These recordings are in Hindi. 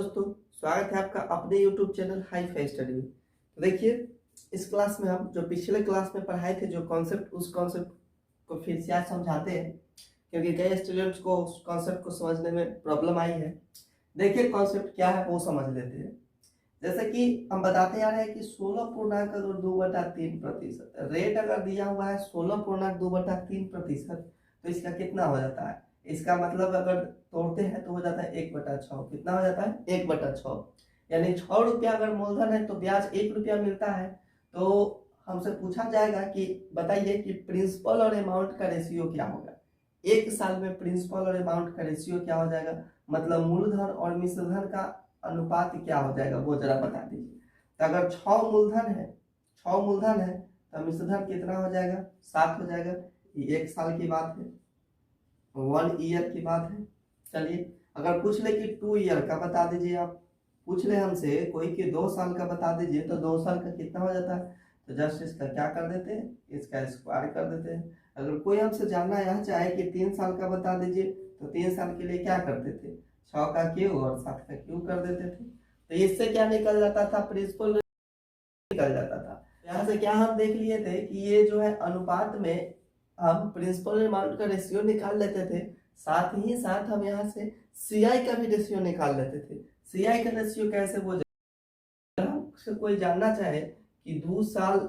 दोस्तों, स्वागत है आपका अपने YouTube channel hi fi study में। तो देखिए, इस क्लास में हम जो पिछले क्लास में पढ़ाए थे जो कॉन्सेप्ट, उस कॉन्सेप्ट को फिर से आज समझाते हैं, क्योंकि कई स्टूडेंट्स को उस कॉन्सेप्ट को समझने में प्रॉब्लम आई है। देखिए कॉन्सेप्ट क्या है वो समझ लेते हैं। जैसे कि हम बताते आ रहे हैं कि 16.2/3% रेट अगर दिया हुआ है 16.2/3%, तो इसका कितना हो जाता है। इसका मतलब अगर तोड़ते हैं तो हो जाता है 1/6। कितना हो जाता है 1/6, यानी 6 रुपया अगर मूलधन है तो ब्याज 1 रुपया मिलता है। तो हमसे पूछा जाएगा कि बताइए कि प्रिंसिपल और अमाउंट का रेशियो क्या होगा। एक साल में प्रिंसिपल और अमाउंट का रेशियो क्या हो जाएगा, मतलब मूलधन और मिश्रधन का अनुपात क्या हो जाएगा वो जरा बता दीजिए। तो अगर 6 मूलधन है तो मिश्रधन कितना हो जाएगा, 7 हो जाएगा। ये एक साल की बात है, 1 ईयर की बात है। चलिए अगर पूछ ले कि 2 ईयर का बता दीजिए, आप पूछ ले हमसे कोई कि 2 साल का बता दीजिए, तो 2 साल का कितना हो जाता है। तो जस्ट इसका क्या कर देते हैं, इसका स्क्वायर कर देते हैं। अगर कोई हमसे जानना यह चाहे कि 3 साल का बता दीजिए, तो 3 साल के लिए क्या करते थे, 6 का क्यूब और 7 का क्यूब कर देते थे। तो इससे क्या निकल जाता था, प्रिंसिपल निकल जाता था। यहाँ से क्या हम देख लिए थे कि ये जो है अनुपात में हम प्रिंसिपल अमाउंट का रेशियो निकाल लेते थे, साथ ही साथ हम यहाँ से सीआई का भी रेशियो निकाल लेते थे। सीआई का रेशियो कैसे, वो हमसे कोई जानना चाहे कि 2 साल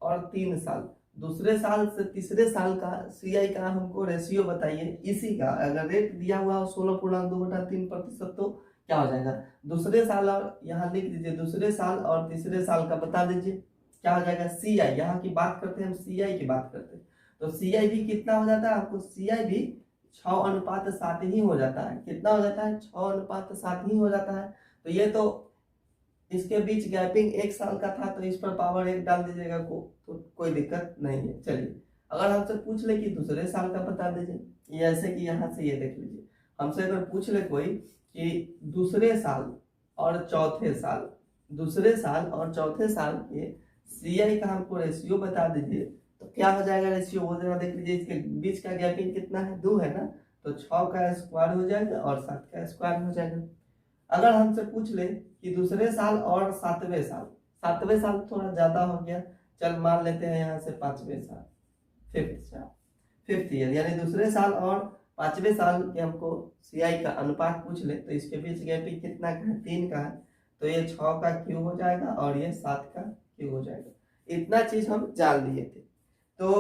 और 3 साल, दूसरे साल से तीसरे साल का सीआई का हमको रेशियो बताइए, इसी का अगर रेट दिया हुआ हो 16.2/3%, तो क्या हो जाएगा दूसरे साल, और यहाँ लिख दीजिए दूसरे साल और तीसरे साल का बता दीजिए क्या हो जाएगा सीआई। यहाँ की बात करते हैं हम, सीआई की बात करते हैं, तो सीआई भी कितना हो जाता है आपको, सीआई भी 6:7 ही हो जाता है। कितना हो जाता है, 6:7 ही हो जाता है। तो ये तो इसके बीच गैपिंग 1 साल का था, तो इस पर पावर 1 डाल दीजिएगा तो कोई दिक्कत नहीं है। चलिए अगर हमसे पूछ ले कि दूसरे साल का बता दीजिए, ये ऐसे कि यहाँ से ये देख लीजिए, हमसे अगर पूछ ले कोई कि दूसरे साल और चौथे साल, दूसरे साल और चौथे साल के सीआई का हमको रेशियो बता दीजिए, तो क्या हो जाएगा रेशियो वो जरा देख लीजिए। इसके बीच का गैपिंग कितना है, 2 है ना, तो 6 का स्क्वायर हो जाएगा और 7 का स्क्वायर हो जाएगा। अगर हमसे पूछ ले कि दूसरे साल और 7वें साल, 7वें साल थोड़ा ज्यादा हो गया, चल मान लेते हैं यहाँ से 5वें साल, फिफ्थ ईयर, यानी दूसरे साल और 5वें साल के हमको सीआई का अनुपात पूछ ले, तो इसके बीच गैपिंग कितना का है, 3 का है, तो ये 6 का क्यूब हो जाएगा और ये 7 का क्यूब हो जाएगा। इतना चीज हम जान लिए थे, तो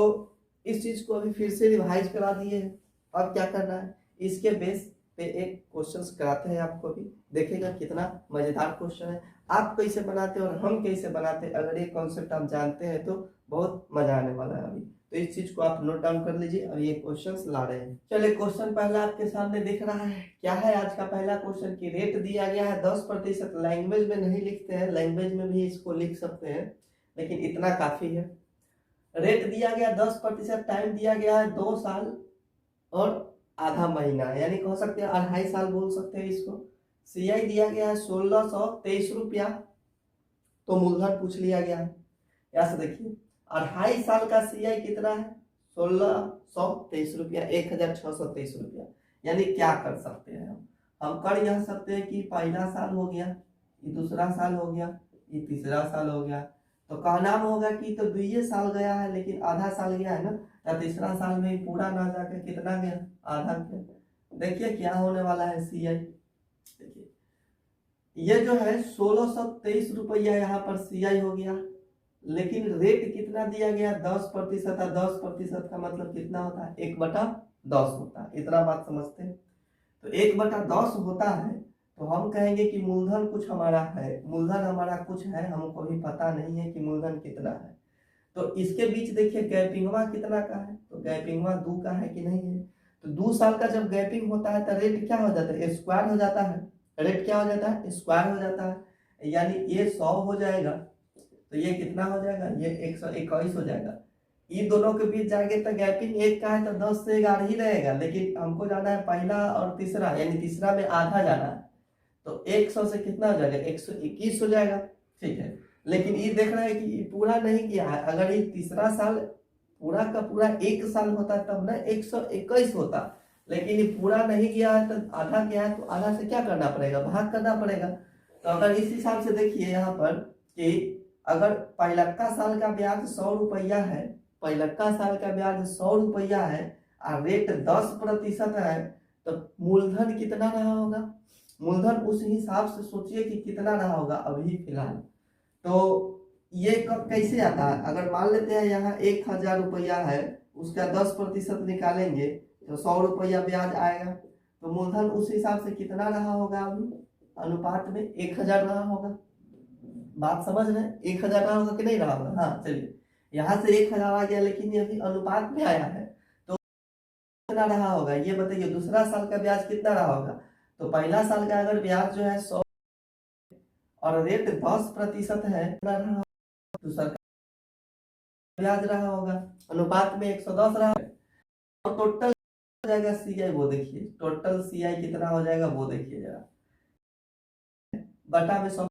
इस चीज को अभी फिर से रिवाइज करा दिए हैं। अब क्या करना है, इसके बेस पे एक क्वेश्चंस कराते हैं आपको भी, देखिएगा कितना मजेदार क्वेश्चन है। आप कैसे बनाते हैं और हम कैसे बनाते हैं, अगर ये कॉन्सेप्ट आप जानते हैं तो बहुत मजा आने वाला है अभी। तो इस चीज को आप नोट डाउन कर लीजिए और ये क्वेश्चंस ला रहे हैं। चलिए क्वेश्चन पहला आपके सामने दिख रहा है, क्या है आज का पहला क्वेश्चन की रेट दिया गया है 10%। लैंग्वेज में नहीं लिखते हैं, लैंग्वेज में भी इसको लिख सकते हैं, लेकिन इतना काफी है। रेट दिया गया 10%, टाइम दिया गया है 2 साल और आधा महीना, यानी कह सकते हैं 2.5 साल बोल सकते हैं इसको। सीआई दिया गया है 1623 रुपया, तो मूलधन पूछ लिया गया है। यहाँ से देखिए 2.5 साल का सीआई कितना है, 1623 रुपया, 1623 रुपया। यानी क्या कर सकते हैं हम कर यह सकते हैं कि पहला साल हो गया, ये दूसरा साल हो गया, ये तीसरा साल हो गया, तो कहना होगा कि तो 2 साल गया है लेकिन आधा साल गया है ना, या तीसरा साल में पूरा ना जाकर कितना गया, आधा गया। देखिए क्या होने वाला है सीआई, देखिए ये जो है 1623 रुपया यहाँ पर सीआई हो गया, लेकिन रेट कितना दिया गया 10%। 10% का मतलब कितना होता है, 1/10 होता है। इतना बात समझते हैं, तो 1/10 होता है, तो हम कहेंगे कि मूलधन कुछ हमारा है, मूलधन हमारा कुछ है, हमको भी पता नहीं है कि मूलधन कितना है। तो इसके बीच देखिए गैपिंगवा कितना का है, तो गैपिंगवा 2 का है कि नहीं है। तो 2 साल का जब गैपिंग होता है तो रेट क्या हो जाता है, स्क्वायर हो जाता है। रेट क्या हो जाता है, स्क्वायर हो जाता है, यानी ये 100 हो जाएगा, तो ये कितना हो जाएगा, ये 121 हो जाएगा। इन दोनों के बीच जाएंगे तो गैपिंग 1 का है, तो 10 से 11 ही रहेगा, लेकिन हमको जाना है पहला और तीसरा, यानी तीसरा में आधा जाना है, तो 100 से कितना हो जाएगा, 121 हो जाएगा। ठीक है, लेकिन ये देख रहे हैं कि पूरा नहीं किया है। अगर ये तीसरा साल पूरा का पूरा 1 साल होता तब ना 121 होता, लेकिन ये पूरा नहीं गया है तो आधा गया है, तो आधा से क्या करना पड़ेगा, भाग करना पड़ेगा। तो अगर इस हिसाब से देखिए यहाँ पर कि अगर पहिलक्का साल का ब्याज 100 रुपया है, पहिलक्का साल का ब्याज 100 रुपया है और रेट 10% है, तो मूलधन कितना रहा होगा, मूलधन उस हिसाब से सोचिए कि कितना रहा होगा अभी फिलहाल। तो ये कब कैसे आता है, अगर मान लेते हैं यहाँ 1000 रुपया है, उसका 10% निकालेंगे तो 100 रुपया ब्याज आएगा, तो मूलधन उस हिसाब से कितना रहा होगा अभी, अनुपात में 1000 रहा होगा। बात समझ रहे हैं, 1000 रहा होगा कि नहीं रहा होगा। हाँ चलिए, यहाँ से 1000 आ गया, लेकिन ये अभी अनुपात में आया है, तो कितना रहा होगा ये बताइए। दूसरा साल का ब्याज कितना रहा होगा, तो पहला साल का अगर ब्याज जो है 100 और रेट 10% है, कितना रहा होगा, दूसरा ब्याज रहा होगा, अनुपात में 110 रहा होगा। और टोटल हो जाएगा सीआई, वो देखिए टोटल सीआई कितना हो जाएगा वो देखिए जरा, बटा में 100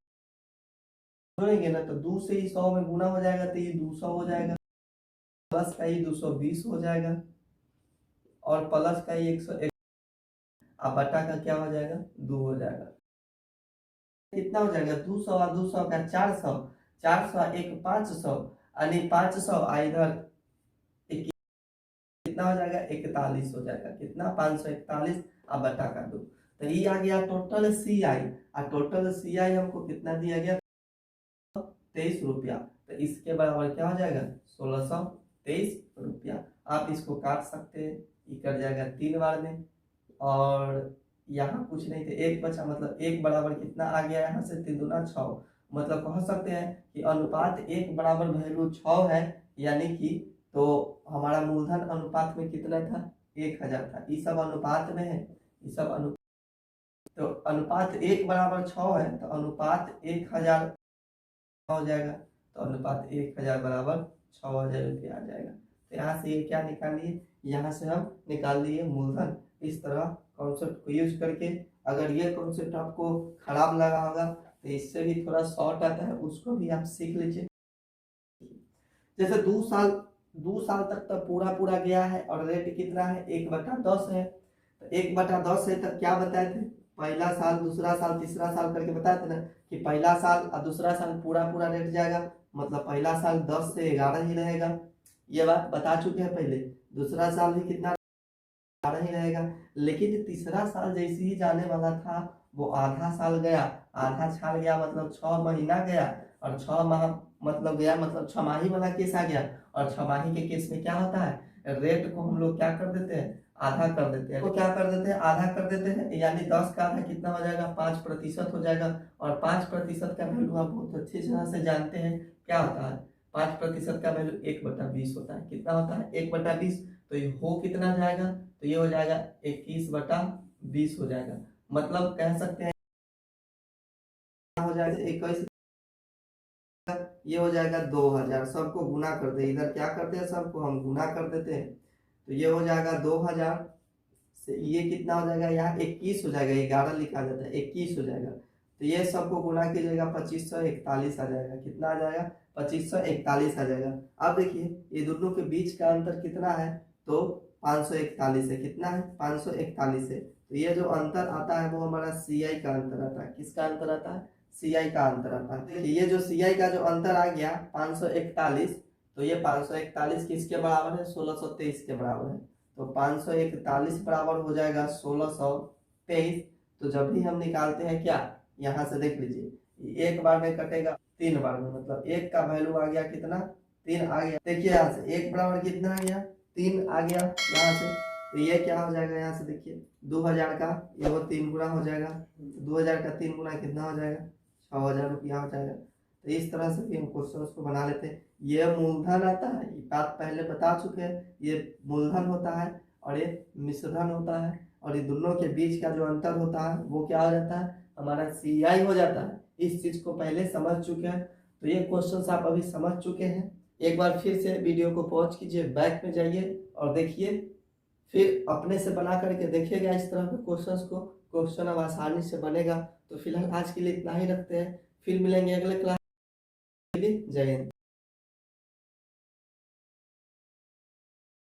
जोड़ेंगे ना तो 2 से ही 100 में गुना हो जाएगा, तो ये 200 हो जाएगा, प्लस का ही 220 हो जाएगा, और प्लस का ही 101, अब बटा का क्या हो जाएगा 2 हो जाएगा। कितना हो जाएगा 200 और 200 का 400, 400 एक 500 यानी 500 इधर कितना हो जाएगा 41 हो जाएगा, कितना 541 अब बटा का 2, तो ये आ गया टोटल सी आई, और टोटल सी आई हमको कितना दिया गया 23 रुपया, तो इसके बराबर क्या हो जाएगा 1623 रुपया। आप इसको काट सकते हैं, ये कट जाएगा 3 बार में, और यहाँ कुछ नहीं थे, एक बचा, मतलब एक बराबर कितना आ गया यहाँ से 3 दूना 6, मतलब कह सकते हैं कि अनुपात 1 बराबर वैल्यू 6 है, यानी कि तो हमारा मूलधन अनुपात में कितना था 1000 था, ये सब अनुपात में है, ये सब तो अनुपात 1 बराबर 6 है, तो अनुपात 1000 हो जाएगा, तो अनुपात 1000 बराबर 6000 रुपया आ जाएगा। तो यहाँ से ये क्या निकाल लिए, यहाँ से हम निकाल लिए मूलधन। इस तरह कॉन्सेप्ट को यूज करके, अगर ये कॉन्सेप्ट आपको खराब लगा होगा तो इससे भी थोड़ा शॉर्ट आता है, उसको भी आप सीख लीजिए। जैसे 2 साल तक तो पूरा पूरा गया है और रेट कितना है 1/10 है, तो 1/10 है, तब क्या बताए थे, पहला साल दूसरा साल तीसरा साल करके बताए थे ना, कि पहला साल और दूसरा साल पूरा पूरा रेट जाएगा, मतलब पहला साल 10 से 11 ही रहेगा, ये बात बता चुके हैं पहले। दूसरा साल भी कितना 11 ही रहेगा, लेकिन तीसरा साल जैसे ही जाने वाला था वो आधा साल गया, आधा छाड़ गया, मतलब 6 महीना गया, और 6 माह मतलब गया, मतलब 6माही वाला केस आ गया, और 6माही के केस में क्या होता है, रेट को हम लोग क्या कर देते हैं, आधा कर देते हैं, तो क्या कर देते हैं आधा कर देते हैं, यानी 10 का आधा कितना हो जाएगा 5% हो जाएगा, और 5% का वैल्यू आप बहुत अच्छी तरह से जानते हैं क्या होता है, 5% का वैल्यू 1/20 होता है, कितना होता है 1/20, तो ये हो कितना जाएगा, तो ये हो जाएगा 21/20 हो जाएगा, मतलब कह सकते हैं हो जाएगा 21, ये हो जाएगा 2000, सबको गुना करते हैं, इधर क्या करते हैं सबको हम गुना कर देते हैं, तो ये हो जाएगा 2000 से ये कितना हो जाएगा, यहाँ 21 हो जाएगा, 11 लिखा जाता है 21 हो जाएगा, तो ये सबको गुना कीजिएगा 2541 आ जाएगा, कितना आ जाएगा 2541 आ जाएगा। अब देखिए ये दोनों के बीच का अंतर कितना है, तो 541 है, कितना है 541 है, तो ये जो अंतर आता है वो हमारा सी आई का अंतर आता है, किसका अंतर आता है सी आई का अंतर आता है। देखिए ये जो सी आई का जो अंतर आ गया 541, तो ये 541 किसके बराबर है 1623 के बराबर है, तो 541 बराबर हो जाएगा 1623, तो जब भी हम निकालते हैं क्या, यहाँ से देख लीजिए एक बार में कटेगा 3 बार में, मतलब एक का वैल्यू आ गया कितना 3 आ गया, देखिए यहाँ से एक बराबर कितना आ गया 3 आ गया यहाँ से, तो ये क्या हो जाएगा यहाँ से देखिए 2000 का ये वो 3 गुना हो जाएगा, 2000 का 3 गुना कितना हो जाएगा 6000 रुपया हो जाएगा। तो इस तरह से भी हम क्वेश्चन को बना लेते हैं। ये मूलधन आता है, ये बात पहले बता चुके हैं, ये मूलधन होता है और ये मिश्रधन होता है, और ये दोनों के बीच का जो अंतर होता है वो क्या हो जाता है हमारा सी आई हो जाता है। इस चीज को पहले समझ चुके हैं, तो ये क्वेश्चन आप अभी समझ चुके हैं। एक बार फिर से वीडियो को पॉज कीजिए, बैक में जाइए और देखिए, फिर अपने से बना करके देखिएगा इस तरह के क्वेश्चंस को, क्वेश्चन अब आसानी से बनेगा। तो फिलहाल आज के लिए इतना ही रखते हैं, फिर मिलेंगे अगले क्लास। जय हिंद।